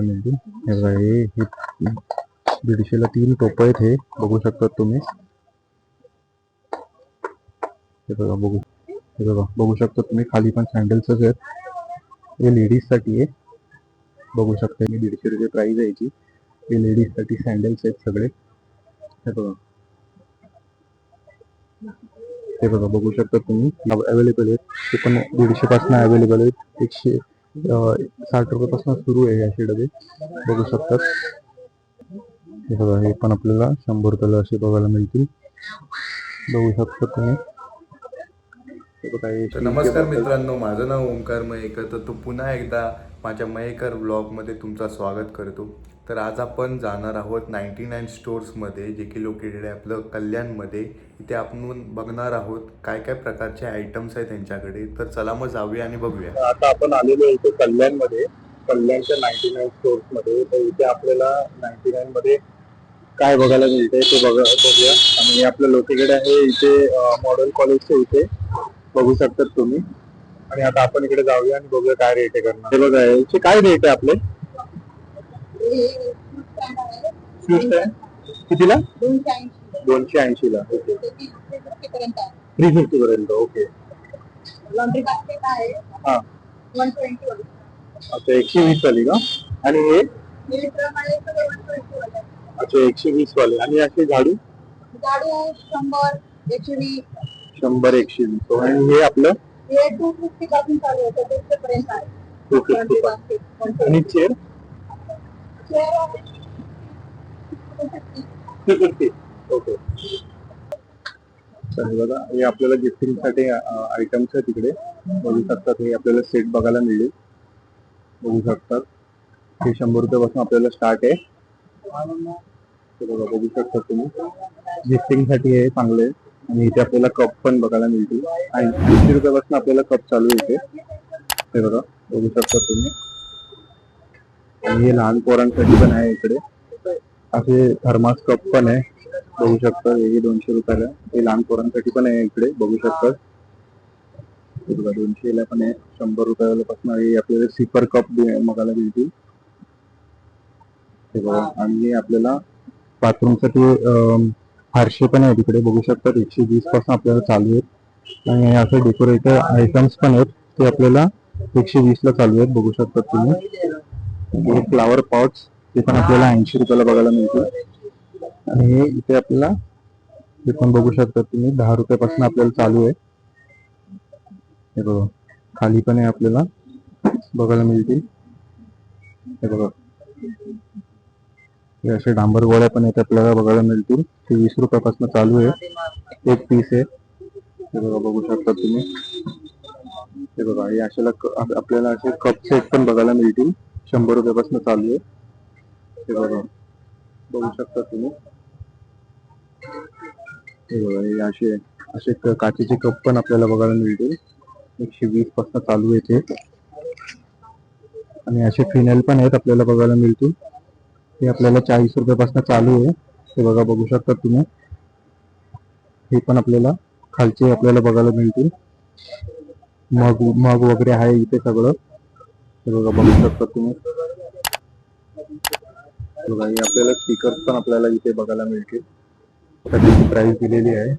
मिळतील. हे बघा, हे 150ला 3 टोप आहेत. हे बघू शकता तुम्ही. हे बघा बघू शकता तुम्ही. खाली पण सँडल्सच आहेत. हे लेडीज साठी आहे. बघू शकता, मी 150 रुपये प्राइस आहे याची. हे लेडीज साठी सँडल्स आहेत सगळे. हे बघा बघू शकता तुम्ही. अवेलेबल आहेत. ते पण 150 पासून अवेलेबल आहेत. 160 रुपयापासून सुरू आहे असे डबे. बघू शकतात. हे बघा, हे पण आपल्याला 100 रुपयाला असे बघायला मिळतील. बघू शकता तुम्ही. तर नमस्कार मित्रांनो, माझं नाव ओंकार मयेकर. तर तो पुन्हा एकदा माझ्या मयेकर ब्लॉगमध्ये तुमचं स्वागत करतो. तर आज आपण जाणार आहोत 99 स्टोर्समध्ये, जे की लोकेटेड आहे आपलं कल्याणमध्ये. इथे आपण बघणार आहोत काय काय प्रकारचे आयटम्स आहेत त्यांच्याकडे. तर चला मग जाऊया आणि बघूया. आता आपण आलेलो इथे कल्याणमध्ये, कल्याणच्या 99 स्टोर्समध्ये. तर इथे आपल्याला 99 मध्ये काय बघायला मिळतंय ते बघूया. आणि आपलं लोकेटेड आहे इथे मॉडेल कॉलेजच्या इथे. बघू शकतात तुम्ही. आणि आता आपण इकडे जाऊया आणि बघूया काय रेट आहे करणार. हे बघा, याचे काय रेट आहे आपले? कितीला? 280 ला. ओके. 350 पर्यंत. ओके. हा, अच्छा 120 वाली का? आणि हे अच्छा 120 वाले. आणि असे झाडू 100, 120. 100, 120. आणि हे आपलं 250 पासून चालू होतं, 250 पर्यंत आहे. 250. आणि चेअर 250. ओके. बघा, हे आपल्याला गिफ्टिंग साठी आयटम्स आहेत तिकडे. बघू शकतात. हे आपल्याला सेट बघायला मिळेल. बघू शकतात. हे 100 रुपयापासून आपल्याला स्टार्ट आहे. बघू शकता तुम्ही. गिफ्टिंग साठी हे चांगले. आणि इथे आपल्याला कप पण बघायला मिळतील. 80 रुपयापासून आपल्याला कप चालू होते. हे बघा बघू शकता तुम्ही. आणि हे लहान पोरांसाठी पण आहे इकडे. असे थर्मास कप पण आहे. बघू शकता. हे 200 रुपयाला. हे लहान पोरांसाठी पण आहे इकडे. बघू शकता. 200 ला पण आहे. 100 रुपयाला पासून आपल्याला सिपर कप बघायला मिळतील. आणि आपल्याला बाथरूम साठी फारशे पण आहे तिकडे. बघू शकतात. 120 पासून आपल्याला चालू आहेत. आणि असे डेकोरेटर आयटम्स पण आहेत. ते आपल्याला 120 ला चालू आहेत. बघू शकतात तुम्ही. फ्लावर पॉट्स ते पण आपल्याला 80 रुपयाला बघायला मिळतील. आणि इथे आपल्याला हे पण बघू शकता तुम्ही. 10 रुपयापासून आपल्याला चालू आहे. हे बघा, खाली पण आहे आपल्याला बघायला मिळतील. हे बघा, हे असे डांबर गोळ्या पण आहेत आपल्याला बघायला मिळतील. ते 20 रुपयापासून चालू आहे. एक पीस आहे. हे बघा बघू शकता तुम्ही. हे बघा, हे अशाला आपल्याला असे कप सेट पण बघायला मिळतील. 100 रुपयापासून चालू आहे. हे बघा बघू शकता तुम्ही. हे बघा, हे असे काचेचे कप पण आपल्याला बघायला मिळतील. 120 पासून चालू आहे ते. आणि असे फिनेल पण आहेत आपल्याला बघायला मिळतील. हे आपल्याला 40 रुपयापासून चालू आहे. हे बघा बघू शकता तुम्ही. हे पण आपल्याला खालचे आपल्याला बघायला मिळतील. मग वगैरे आहे इथे सगळं. हे बघा बघू शकता तुम्ही. बघा, हे आपल्याला स्पीकर पण आपल्याला इथे बघायला मिळतील. त्याची प्राइस दिलेली आहे.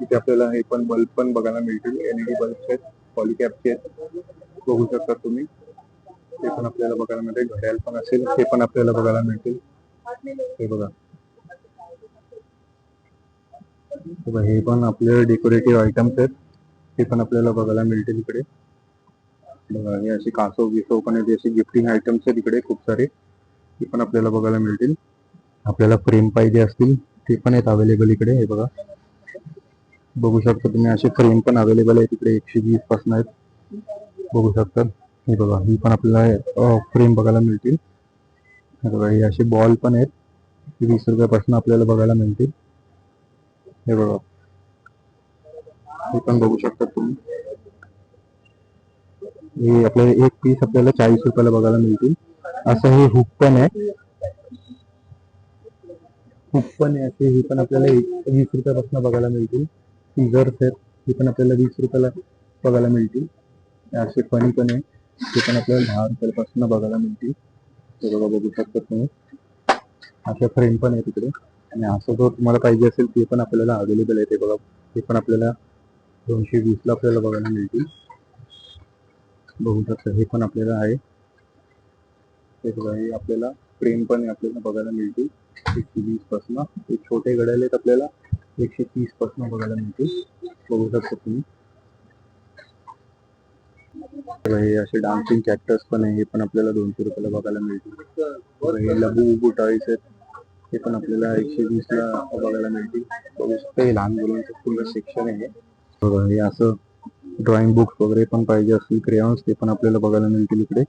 इथे आपल्याला हे पण बल्ब पण बघायला मिळतील. LED बल्ब आहेत. पॉलिकॅपचे आहेत. बघू शकता तुम्ही. ते पण आपल्याला बघायला मिळतील. घड्याळ पण असेल ते पण आपल्याला बघायला मिळतील. हे बघा, हे पण आपले डेकोरेटिव्ह आयटम्स आहेत. ते पण आपल्याला बघायला मिळतील इकडे. बघा, हे असे कासव बिसव पण आहेत. असे गिफ्टिंग आयटम्स आहेत इकडे खूप सारे. ते पण आपल्याला बघायला मिळतील. आपल्याला फ्रेम पाहिजे असतील ते पण आहेत अवेलेबल इकडे. हे बघा बघू शकता तुम्ही. असे फ्रेम पण अवेलेबल आहेत इकडे. 120 पासून आहेत. बघू शकता. हे बघा, ही पण आपल्याला फ्रेम बघायला मिळतील. हे बघा, हे असे बॉल पण आहेत. 20 रुपयापासून आपल्याला बघायला मिळतील. हे बघा, हे पण बघू शकता तुम्ही. हे आपल्याला एक पीस आपल्याला 40 रुपयाला बघायला मिळतील. असं हे हुक पण आहे. हुक पण आहे असे. हे पण आपल्याला 20 रुपयापासून बघायला मिळतील. सीझर्स आहेत. हे पण आपल्याला 20 रुपयाला बघायला मिळतील. असे फणी पण आहे. ते पण आपल्याला 10 रुपयापासून बघायला मिळतील. हे बघा बघू शकता तुम्ही, अशा फ्रेम पण आहे तिकडे. आणि असं जर तुम्हाला पाहिजे असेल ते पण आपल्याला अवेलेबल आहे. ते बघा, ते पण आपल्याला 220 ला आपल्याला बघायला मिळतील. बघू शकता हे पण आपल्याला आहे. हे बघा, हे आपल्याला फ्रेम पण आपल्याला बघायला मिळतील 120 पासून. हे छोटे घड्याळ आहेत आपल्याला 130 पासून बघायला मिळतील. बघू शकता तुम्ही. हे असे डान्सिंग कॅक्टस पण आहे, हे पण आपल्याला 200 रुपयाला बघायला मिळतील. हे लबू टॉईस आहेत, हे पण आपल्याला 120 ला बघायला मिळतील. बघू शकता हे लहान मुलांचं पूर्ण सेक्शन आहे. बघा, हे असं ड्रॉइंग बुक्स वगैरे पण पाहिजे असतील, क्रेयॉन्स, ते पण आपल्याला बघायला मिळतील इकडे.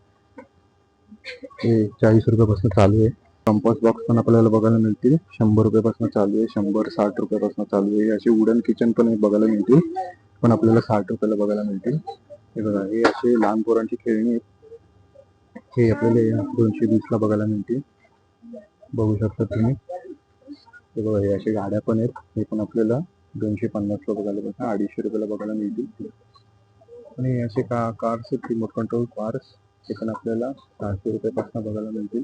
हे 40 रुपयापासून चालू आहे. कंपास बॉक्स पण आपल्याला बघायला मिळतील 100 रुपयापासून चालू आहे. 100-60 रुपयापासून चालू आहे. असे वुडन किचन पण बघायला मिळतील, पण आपल्याला 60 रुपयाला बघायला मिळतील. हे बघा, हे असे लहान पोरांची खेळणी आहेत, हे आपल्याला 220 ला बघायला मिळतील. बघू शकता तुम्ही. हे बघा, हे असे गाड्या पण आहेत, हे पण आपल्याला 250 ला बघायला मिळतील, 250 रुपयाला बघायला मिळतील. आणि असे कार्स आहेत, रिमोट कंट्रोल कार्स, ते पण आपल्याला 400 रुपयापासून बघायला मिळतील.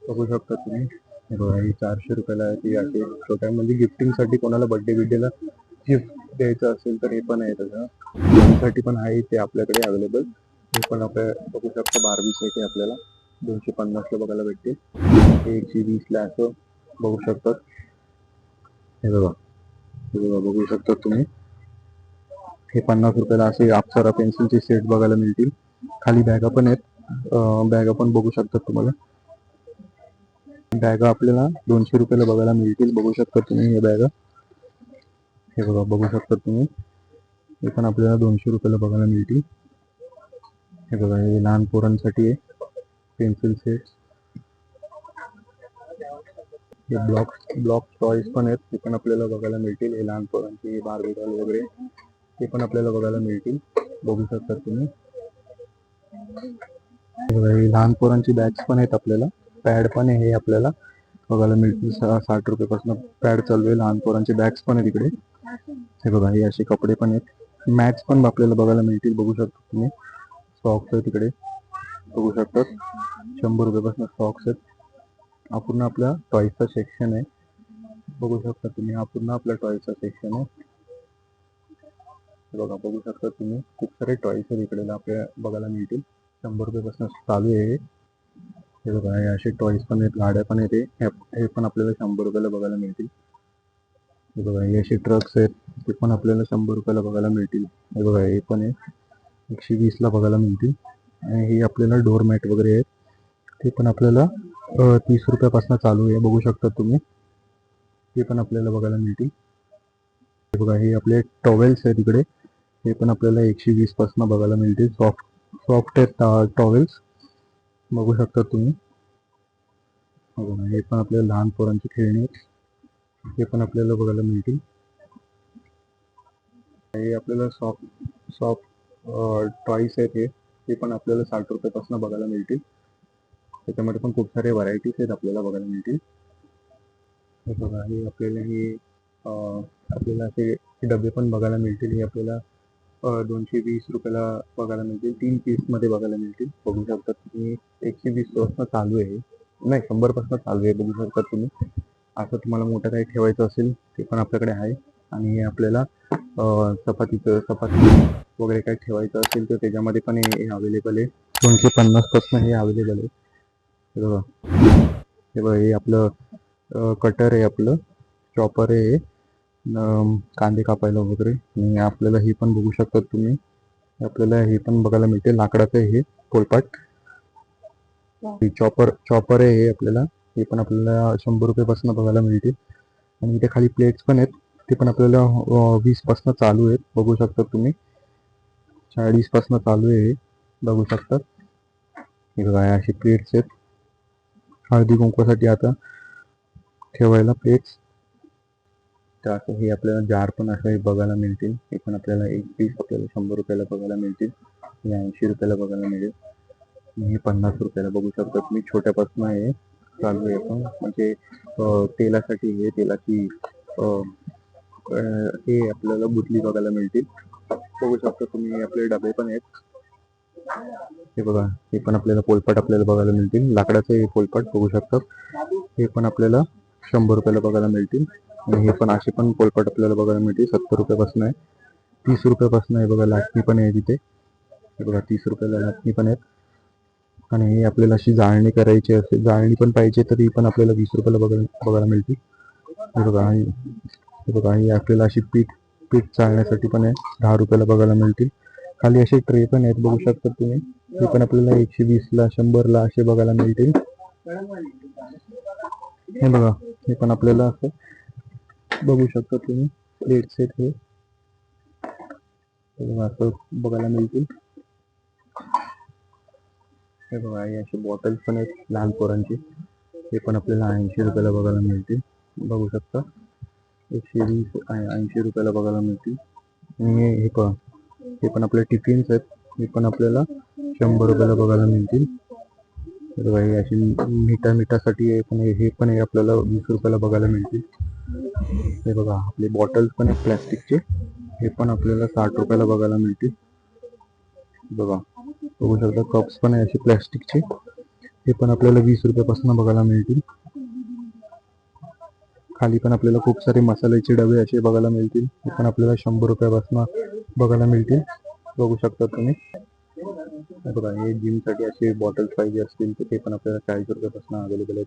बघू शकता तुम्ही. हे बघा, हे 400 रुपयाला आहे. ते असे छोट्या म्हणजे गिफ्टिंगसाठी कोणाला बर्थडे बिड्डेला गिफ्ट द्यायचं असेल तर हे पण आहे. त्यासाठी पण आहे ते आपल्याकडे अवेलेबल. हे पण आपल्या बघू शकता बार्बी सेट आहे, आपल्याला 250 ला बघायला भेटते. 120 ला असं बघू शकतात. हे बघा, हे बघा बघू शकता तुम्ही. हे 50 रुपयाला असे अप्सरा पेन्सिलचे सेट बघायला मिळतील. खाली बॅगा पण आहेत, बॅगा पण बघू शकता तुम्हाला. बॅगा आपल्याला 200 रुपयाला बघायला मिळतील. बघू शकता तुम्ही हे बॅगा. हे बघा, बघू शकता तुम्ही. हे पण आपल्याला 200 रुपयाला बघायला मिळतील. हे बघा, हे लहान पोरांसाठी आहे पेन्सिल सेट. हे ब्लॉक टॉईस पण आहेत, ते पण आपल्याला बघायला मिळतील. हे लहान पोरांची बार्बी डॉल वगैरे ते पण आपल्याला बघायला मिळतील. बघू शकता तुम्ही. हे लहान पोरांची बॅग्स पण आहेत आपल्याला. पॅड पण आहे, हे आपल्याला बघायला मिळतील. 60 रुपयापासून पॅड चालू आहे. लहान पोरांचे बॅग्स पण आहेत इकडे. हे बघा, हे असे कपडे पण आहेत. मॅट्स पण आपल्याला बघायला मिळतील. बघू शकता तुम्ही. सॉक्स आहेत तिकडे, बघू शकतात. 100 रुपयापासून सॉक्स आहेत. हा पूर्ण आपला टॉयचा सेक्शन आहे. बघू शकता तुम्ही. हा पूर्ण आपला टॉयचा सेक्शन आहे. बघा, बघू शकता तुम्ही. खूप सारे टॉयस आहेत इकडे आपल्याला बघायला मिळतील. 100 रुपयापासून चालू आहे. हे बघा, हे असे टॉईस पण आहेत, गाड्या पण आहेत. हे पण आपल्याला 100 रुपयाला बघायला मिळतील. हे बघा, हे असे ट्रक्स आहेत, ते पण आपल्याला 100 रुपयाला बघायला मिळतील. हे बघा, हे पण आहे 120 ला बघायला मिळतील. आणि हे आपल्याला डोरमॅट वगैरे आहेत, ते पण आपल्याला 30 रुपयापासून चालू आहे. बघू शकता तुम्ही. ते पण आपल्याला बघायला मिळतील. हे बघा, हे आपले टॉवेल्स आहेत इकडे, हे पण आपल्याला 120 पासून बघायला मिळतील. सॉफ्ट आहेत टॉवेल्स, बघू शकता तुम्ही. हे पण आपल्याला लहान पोरांची खेळणी आहेत, हे पण आपल्याला बघायला मिळतील. हे आपल्याला सॉफ्ट टॉईस आहेत, हे पण आपल्याला 60 रुपयापासून बघायला मिळतील. त्याच्यामध्ये पण खूप सारे व्हरायटीज आहेत आपल्याला बघायला मिळतील. हे बघा, हे आपल्याला असे डबे पण बघायला मिळतील. हे आपल्याला 220 रुपयाला बघायला मिळतील. 3 पीसमध्ये बघायला मिळतील. बघू शकता तुम्ही. 120 पासून चालू आहे, नाही 100 पासून चालू आहे. बघू शकता तुम्ही. असं तुम्हाला मोठं काही ठेवायचं असेल ते पण आपल्याकडे आहे. आणि हे आपल्याला चपाती वगैरे काही ठेवायचं असेल तर त्याच्यामध्ये पण हे अवेलेबल आहे. 250 पासून हे अवेलेबल आहे. हे बघा, हे बघा, हे आपलं कटर आहे, आपलं चॉपर आहे, कांदे कापायला वगैरे. आणि आपल्याला हे पण बघू शकता तुम्ही. आपल्याला हे पण बघायला मिळते, लाकडाचं हे पोलपाट चॉपर आहे हे आपल्याला. हे पण आपल्याला 100 रुपयापासून बघायला मिळतील. आणि इथे खाली प्लेट्स पण आहेत, ते पण आपल्याला 20 पासून चालू आहेत. बघू शकता तुम्ही. 40 पासून चालू आहे, बघू शकतात. हे बघा, अशी प्लेट्स आहेत हळदी कुंकवासाठी आता ठेवायला प्लेट्स. तर हे आपल्याला जार पण असं बघायला मिळतील. हे पण आपल्याला एक पीस आपल्याला 100 रुपयाला बघायला मिळतील. हे 80 रुपयाला बघायला मिळेल. हे 50 रुपयाला बघू शकता तुम्ही. छोट्यापासून हे चालू आहे पण, म्हणजे तेलासाठी हे तेलाची हे आपल्याला बुटली बघायला मिळतील. बघू शकता तुम्ही. आपले डबे पण आहेत, हे बघा, हे पण आपल्याला पोलपाट आपल्याला बघायला मिळतील. लाकडाचे पोलपाट बघू शकतात. हे पण आपल्याला 100 रुपयाला बघायला मिळतील. आणि हे पण असे पण पोलपाट आपल्याला बघायला मिळतील. 70 रुपयापासून आहे, 30 रुपयापासून आहे बघा. लाटणी पण आहे तिथे. हे बघा 30 रुपयाला लाटणी पण आहेत. आणि हे आपल्याला अशी जाळणी करायची असेल, जाळणी पण पाहिजे तर ही पण आपल्याला 20 रुपयाला बघायला मिळतील. हे बघा, हे बघा, ही आपल्याला अशी पीठ चाळण्यासाठी पण आहे, 10 रुपयाला बघायला मिळतील. खाली असे ट्रे पण आहेत बघू शकता तुम्ही. हे पण आपल्याला 120 ला 100 ला असे बघायला मिळतील. हे बघा, हे पण आपल्याला असं बघू शकता तुम्ही. प्लेट सेट हे असं बघायला मिळतील. हे बघा, हे असे बॉटल्स पण आहेत लहान पोरांची. हे पण आपल्याला 80 रुपयाला बघायला मिळतील. बघू शकता 120 80 रुपयाला बघायला मिळतील. आणि हे पहा, हे पण आपले टिफिन्स आहेत. हे पण आपल्याला 100 रुपयाला बघायला मिळतील. हे बघा, हे अशी मिठासाठी हे पण हे आपल्याला 20 रुपयाला बघायला मिळतील. हे बघा, आपले बॉटल्स पण आहेत प्लॅस्टिकचे. हे पण आपल्याला 60 रुपयाला बघायला मिळतील. बघा, बघू शकता कप्स पण आहे असे प्लॅस्टिकचे. हे पण आपल्याला 20 रुपयापासून बघायला मिळतील. खाली पण आपल्याला खूप सारे मसाल्याचे डबे असे बघायला मिळतील. हे पण आपल्याला 100 रुपयापासून बघायला मिळतील. बघू शकता तुम्ही. बघा, हे जिम साठी असे बॉटल्स पाहिजे असतील तर ते पण आपल्याला 40 रुपयापासून अवेलेबल आहेत,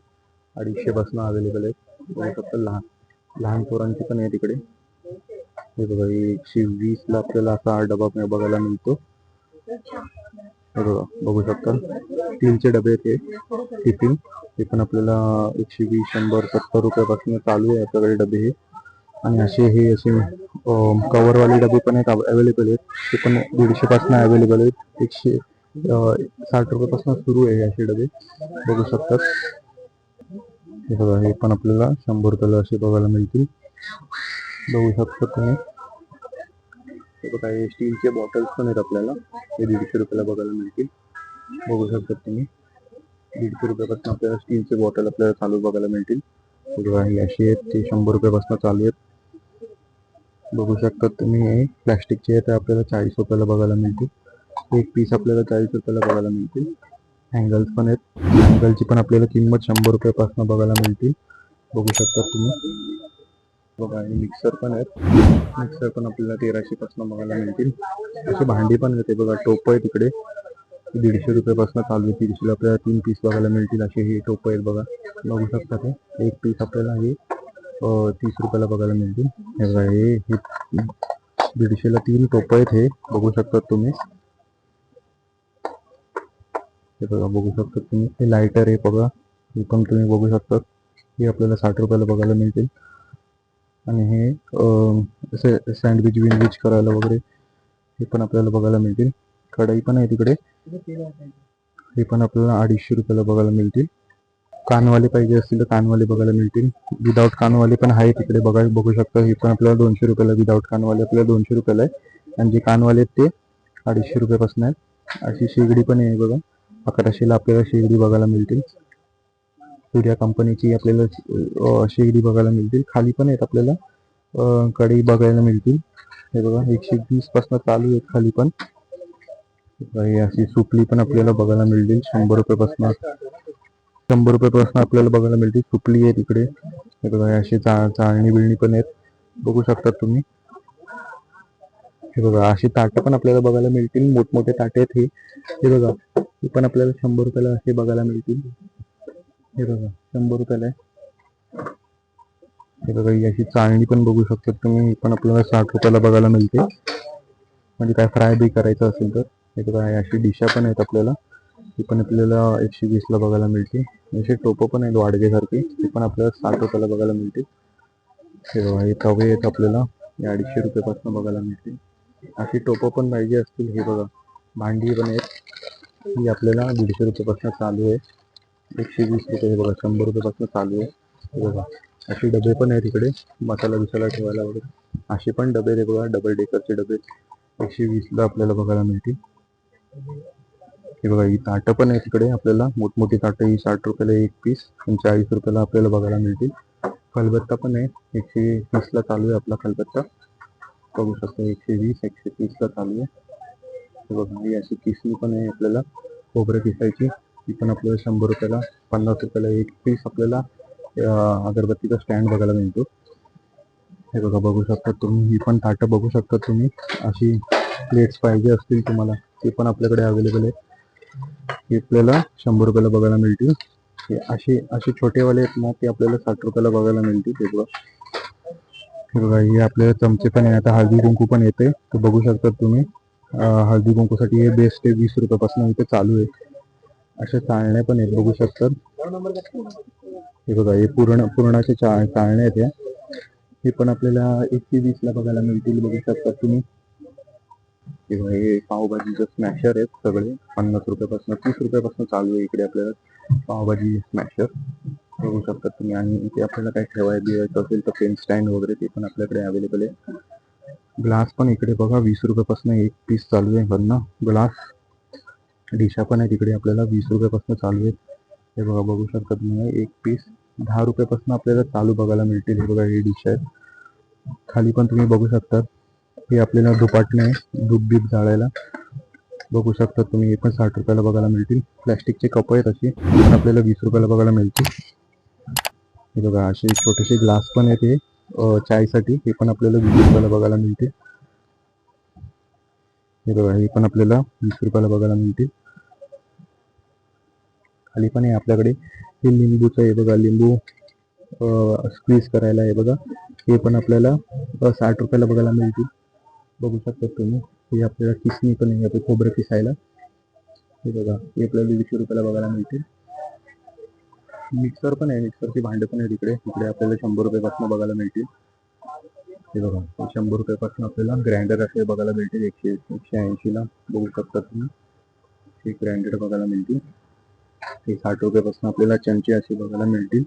250 पासून अवेलेबल आहेत. बघू शकता लहान पोरांची पण आहे तिकडे. हे बघा, 120 ला आपल्याला असा हा डबा बघायला मिळतो. हे बघा, बघू शकता स्टीलचे डबे आहेत हे टिफिन. हे पण आपल्याला 120 100 70 रुपयापासून चालू आहे सगळे डबे हे. आणि हे असे कव्हरवाले डबे पण आहेत अवेलेबल आहेत. ते पण 150 पासून अवेलेबल आहेत. 160 रुपयापासून सुरू आहे असे डबे बघू शकतात. हे बघा, हे पण आपल्याला 100 रुपयाला असे बघायला मिळतील. बघू शकता तुम्ही. हे बघा, हे स्टीलचे बॉटल्स पण आहेत आपल्याला. हे 150 रुपयाला बघायला मिळतील. बघू शकता तुम्ही. 150 रुपयापासून आपल्याला स्टीलचे बॉटल आपल्याला चालू बघायला मिळतील. हे असे आहेत ते 100 रुपयापासून चालू आहेत. बघू शकता तुम्ही. हे प्लॅस्टिकचे आहेत ते आपल्याला 40 रुपयाला बघायला मिळतील. एक पीस आपल्याला 40 रुपयाला बघायला मिळतील. हँगल्स पण आहेत. हँगलची पण आपल्याला किंमत 100 रुपयापासून बघायला मिळतील. बघू शकता तुम्ही. बघा, हे मिक्सर पण आहेत. मिक्सर पण आपल्याला 1300 पासून बघायला मिळतील. अशी भांडी पण आहेत. बघा, टोप आहे तिकडे 150 रुपयापासून चालू आहे. 150 आपल्याला 3 पीस बघायला मिळतील. असे हे टोप आहेत बघा. बघू शकता ते. एक पीस आपल्याला हे 30 रुपयाला बघायला मिळतील. हे बघा, हे 150 ला 3 टोप आहेत. हे बघू शकता तुम्ही. हे बघा, बघू शकता तुम्ही. हे लायटर आहे बघा. हे पण तुम्ही बघू शकता. हे आपल्याला 60 रुपयाला बघायला मिळतील. आणि हे सँडविच विंडविच करायला वगैरे हे पण आपल्याला बघायला मिळतील. कढई पण आहे तिकडे. हे पण आपल्याला 250 रुपयाला बघायला मिळतील. कानवाले पाहिजे असतील तर कानवाले बघायला मिळतील. विदाऊट कानवाले पण आहे तिकडे बघू शकता. हे पण आपल्याला 200 रुपयाला. विदाऊट कानवाले आपल्याला 200 रुपयाला आहे. आणि जे कानवाले आहेत ते 250 रुपयापासून आहेत. अशी शेगडी पण आहे बघा. 1100 आपल्याला शेगडी बघायला मिळतील. सूर्या कंपनीची आपल्याला शेगडी बघायला मिळतील. खाली पण आहेत आपल्याला कढई बघायला मिळतील. हे बघा, 120 पासून चालू आहेत खाली पण. अशी सुपली पण आपल्याला बघायला मिळतील. 100 रुपयापासून आपल्याला बघायला मिळतील. सुपली आहे तिकडे. हे बघा, अशी चाळणी बिळणी पण आहेत बघू शकता तुम्ही. हे बघा, अशी ताटं पण आपल्याला बघायला मिळतील. मोठमोठे ताटे आहेत हे बघा. हे पण आपल्याला 100 रुपयाला असे बघायला मिळतील. हे बघा, 100 रुपयाला आहे. हे बघा, ही अशी चाळणी पण बघू शकता तुम्ही. ही पण आपल्याला 60 रुपयाला बघायला मिळते. म्हणजे काय फ्राय बी करायचं असेल तर. हे बघा, अशी डिशा पण आहेत आपल्याला. ही पण आपल्याला 120 ला बघायला मिळते. असे टोपं पण आहेत वाडगेसारखे. ते पण आपल्याला 60 रुपयाला बघायला मिळते. हे बघा, हे तवे आहेत आपल्याला 250 रुपयापासून बघायला मिळते. अशी टोपं पण पाहिजे असतील. हे बघा, भांडी पण आहेत. ही आपल्याला 150 रुपयापासून चालू आहे. 120 रुपये. हे बघा, 100 रुपयापासून चालू आहे. हे बघा, असे डबे पण आहेत तिकडे मसाला बिसाला ठेवायला वगैरे. असे पण डबे आहेत बघा. डबल डेकरचे डबे 120 ला आपल्याला बघायला मिळतील. हे बघा, ही ताटं पण आहे तिकडे आपल्याला. मोठमोठी ताटं ही 60 रुपयाला एक पीस. 40 रुपयाला आपल्याला बघायला मिळतील. खलबत्ता पण आहे. 120 ला चालू आहे आपला खलबत्ता. बघू शकता 120 130 ला चालू आहे. हे बघा ही अशी किसणी पण आहे आपल्याला खोबरं किसायची, ती पण आपल्याला 100 रुपयाला, 50 रुपयाला एक पीस आपल्याला अगरबत्तीचा स्टँड बघायला मिळतो. हे बघा बघू शकता तुम्ही, ही पण ताटं बघू शकता तुम्ही. अशी प्लेट्स पाहिजे असतील तुम्हाला ते पण आपल्याकडे अवेलेबल आहे. हे आपल्याला 100 रुपयाला बघायला मिळतील. हे असे छोटेवाले आहेत ना, ते आपल्याला 60 रुपयाला बघायला मिळतील. हे बघा हे आपल्याला चमचे पण आहे. आता हळदी कुंकू पण येते, तर बघू शकता तुम्ही. हळदी कुंकूसाठी हे बेस्ट आहे, 20 रुपयापासून इथे चालू आहे. अशा चाळण्या पण आहेत बघू शकतात. हे बघा हे पुरणाचे चाळण्या आहेत. हे पण आपल्याला 120 ला बघायला मिळतील, बघू शकता तुम्ही. हे पावभाजीचं स्मॅशर आहेत सगळे, 50 रुपयापासून 30 रुपयापासून चालू आहे इकडे आपल्याला पावभाजी स्मॅशर बघू शकता तुम्ही. आणि इथे आपल्याला काय ठेवायचं असेल तर पेन स्टँड वगैरे ते पण आपल्याकडे अवेलेबल आहे. ग्लास पण इकडे बघा 20 रुपयापासून एक पीस चालू आहे वरनं ग्लास. डिशा पण आहे तिकडे आपल्याला 20 रुपयापासून चालू आहे. हे बघा बघू शकता तुम्ही, एक पीस 10 रुपयापासून आपल्याला चालू बघायला मिळतील. हे बघा हे डिश आहे. खाली पण तुम्ही बघू शकता, हे आपल्याला धुपाटणे आहे, दूध बीप जाळायला बघू शकता तुम्ही. हे पण 60 रुपयाला बघायला मिळतील. प्लॅस्टिकचे कप आहेत असे, पण आपल्याला 20 रुपयाला बघायला मिळतील. हे बघा असे छोटेसे ग्लास पण आहेत, हे चायसाठी, हे पण आपल्याला 20 रुपयाला बघायला मिळतील. हे बघा हे पण आपल्याला 20 रुपयाला बघायला मिळतील. खाली पण आहे आपल्याकडे हे लिंबूचं आहे बघा, लिंबू स्क्वीज करायला आहे बघा, हे पण आपल्याला 60 रुपयाला बघायला मिळतील. बघू शकता तुम्ही. हे आपल्याला किसणी पण आहे, आपलं खोबरं किसायला. हे बघा हे आपल्याला 150 रुपयाला बघायला मिळतील. मिक्सर पण आहे, मिक्सरची भांडे पण आहे तिकडे आपल्याला 100 रुपयापासून बघायला मिळतील. हे बघा 100 रुपयापासून आपल्याला ग्राइंडर असे बघायला मिळतील. 180 ला बघू शकता तुम्ही, हे ग्राइंडर बघायला मिळतील. हे 60 रुपयापासून आपल्याला चमचे असे बघायला मिळतील.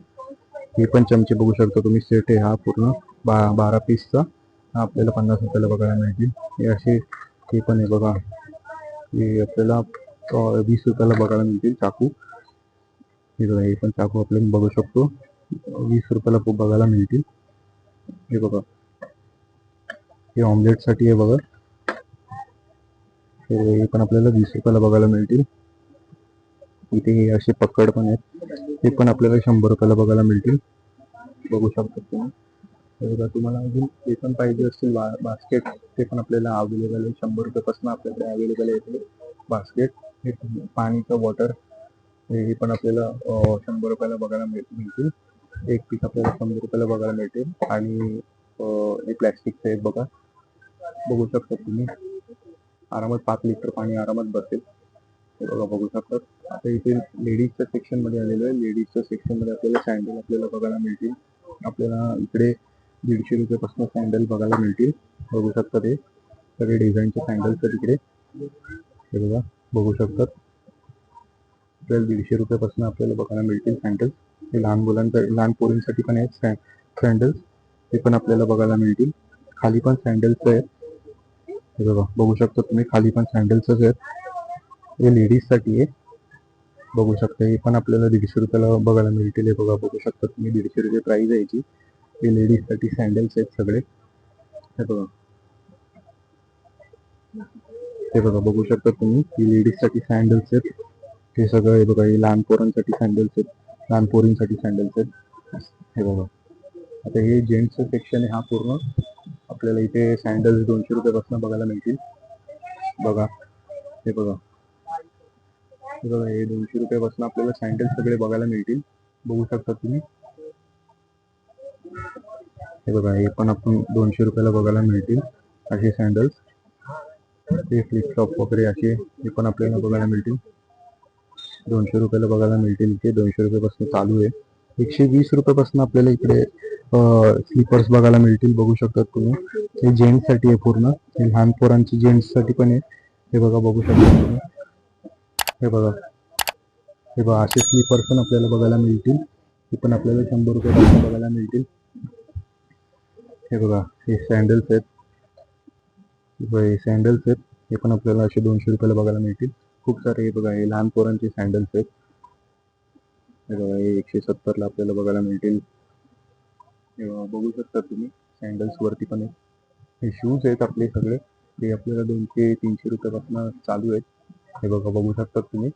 हे पण चमचे बघू शकता तुम्ही, सेट आहे हा पूर्ण 12 पीसचा, हा आपल्याला 50 रुपयाला बघायला मिळतील. हे असे हे पण आहे बघा, हे आपल्याला 20 रुपयाला बघायला मिळतील. चाकू हे बघा, हे पण चाकू आपल्याला बघू शकतो 20 रुपयाला बघायला मिळतील. हे बघा हे ऑमलेटसाठी आहे बघा, हे पण आपल्याला 20 रुपयाला बघायला मिळतील. इथे हे असे पकड पण आहेत, ते पण आपल्याला 100 रुपयाला बघायला मिळतील. बघू शकता तुम्ही. हे बघा तुम्हाला अजून ते पण पाहिजे असतील बास्केट, ते पण आपल्याला अवेलेबल आहे. 100 रुपयापासून आपल्याकडे अवेलेबल आहे बास्केट. हे पाणीचं वॉटर, हे पण आपल्याला 100 रुपयाला बघायला मिळतील. एक पीस आपल्याला 100 रुपयाला बघायला मिळतील. आणि हे प्लॅस्टिकचे आहेत बघा, बघू शकता तुम्ही. आरामात 5 लिटर पाणी आरामात बसेल. हे बघा बघू शकतात. आता इथे लेडीजच्या सेक्शन मध्ये आलेलो आहे. लेडीजच्या सेक्शन मध्ये आपल्याला सँडल आपल्याला बघायला मिळतील. आपल्याला इकडे 150 रुपयापासून सँडल बघायला मिळतील. बघू शकता ते सगळे डिझाईनचे सँडल्स आहेत इकडे. हे बघा बघू शकतात, आपल्याला 150 रुपयापासून आपल्याला बघायला मिळतील सँडल्स. हे लहान पोरींसाठी पण आहेत सँडल्स, ते पण आपल्याला बघायला मिळतील. खाली पण सँडल्स आहेत. हे बघा बघू शकता तुम्ही, खाली पण सँडल्सच आहेत. हे लेडीजसाठी आहे, बघू शकता. हे पण आपल्याला 150 रुपयाला बघायला मिळतील. हे बघा बघू शकता तुम्ही, 150 रुपये प्राइस आहे याची. हे लेडीजसाठी सँडल्स आहेत सगळे. हे बघा, हे बघा बघू शकता तुम्ही, ही लेडीजसाठी सँडल्स आहेत. हे सगळं हे बघा, हे लहान पोरांसाठी सँडल्स आहेत, लहान पोरींसाठी सँडल्स आहेत. हे बघा आता हे जेंट्सचं सेक्शन आहे. हा पूर्ण आपल्याला इथे सँडल्स 200 रुपयापासून बघायला मिळतील. बघा हे बघा, हे बघा हे 200 रुपयापासून आपल्याला सँडल्स सगळे बघायला मिळतील. बघू शकता तुम्ही. हे बघा हे पण आपण 200 रुपयाला बघायला मिळतील असे सँडल्स. ते फ्लिपफ्लॉप वगैरे असे हे पण आपल्याला बघायला मिळतील. 200 रुपयाला बघायला मिळतील. इथे 200 रुपयापासून चालू आहे. 120 रुपयापासून आपल्याला इकडे स्लीपर्स बघायला मिळतील. बघू शकता तुम्ही, हे जेंट्ससाठी आहे पूर्ण. हे लहान पोरांची जेंट्ससाठी पण आहे. हे बघा बघू शकता तुम्ही. हे बघा, हे बघा असे स्लीपर्स पण आपल्याला बघायला मिळतील. हे पण आपल्याला 100 रुपयापासून बघायला मिळतील. हे बघा हे सँडल्स आहेत. हे सँडल्स आहेत, हे पण आपल्याला असे 200 रुपयाला बघायला मिळतील. खूप सारे हे बघा, हे लहान पोरांचे सँडल्स आहेत. हे बघा हे 170 ला आपल्याला बघायला मिळतील. हे बघू शकता तुम्ही, सँडल्स वरती पण आहेत. हे शूज आहेत आपले सगळे. ते आपल्याला 200-300 रुपयापासून चालू आहेत. हे बघा बघू शकता तुम्ही.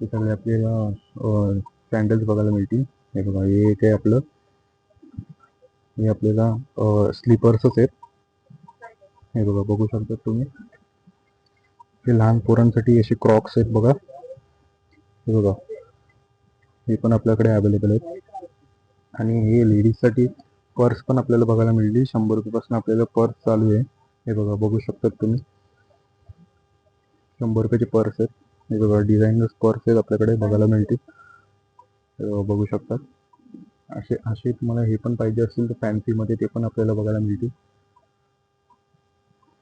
हे सगळे आपल्याला सॅन्डल्स बघायला मिळतील. हे बघा हे एक आहे आपलं. हे आपल्याला स्लीपर्सच आहेत. हे बघा बघू शकता तुम्ही. हे लहान पोरांसाठी असे क्रॉक्स आहेत बघा. हे बघा हे पण आपल्याकडे अवेलेबल आहेत. आणि हे लेडीजसाठी पर्स पण आपल्याला बघायला मिळतील. 100 रुपयापासून आपल्याला पर्स चालू आहे. हे बघा बघू शकतात तुम्ही. 100 रुपयाचे पर्स आहेत. हे बघा डिझायनर पर्स आहेत आपल्याकडे बघायला मिळतील. हे बघा बघू शकतात. असे असे तुम्हाला हे पण पाहिजे असतील तर फॅन्सीमध्ये ते पण आपल्याला बघायला मिळतील.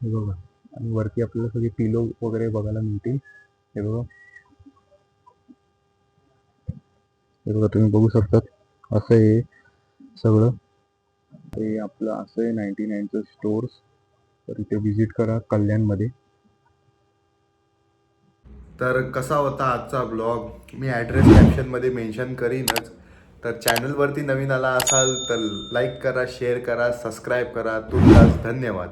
हे बघा आणि वरती आपल्याला सगळे पिलो वगैरे बघायला मिळतील. हे बघा हे बघा तुम्ही बघू शकतात. असं आहे सगळं. ते आपलं असं आहे 99चं स्टोर्स. तर इथे व्हिजिट करा कल्याणमध्ये. तर कसा होता आजचा ब्लॉग मी ॲड्रेस कॅप्शनमध्ये मेन्शन करीनच. तर चॅनलवरती नवीन आला असाल तर लाईक करा, शेअर करा, सबस्क्राईब करा. तुर्तास धन्यवाद.